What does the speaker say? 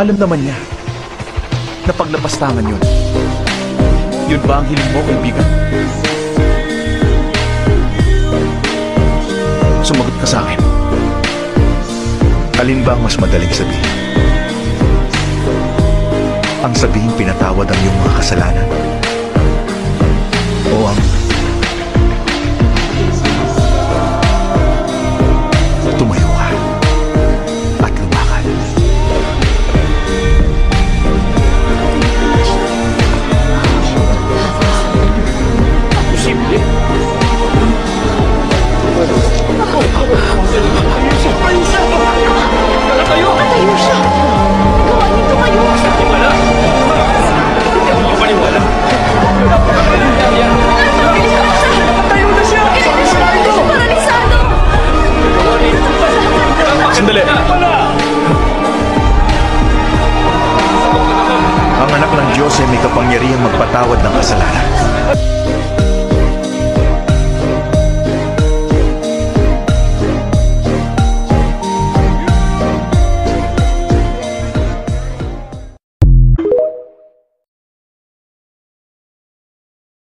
Alam naman niya na paglapastangan yun. Yun ba ang hiling mo, kaibigan? Sumagot ka sa akin. Alin ba ang mas madaling sabihin? Ang sabihing pinatawad ang iyong mga kasalanan? O ang tumayo ka at lumakad? Posible? Patayo siya! Gawa niyo tumayo! Wala! Hindi ako makapaniwala! Patayo na siya! Paralisado! Sandali! Ang anak ng Diyos ay may kapangyarihang magpatawad ng kasalanan.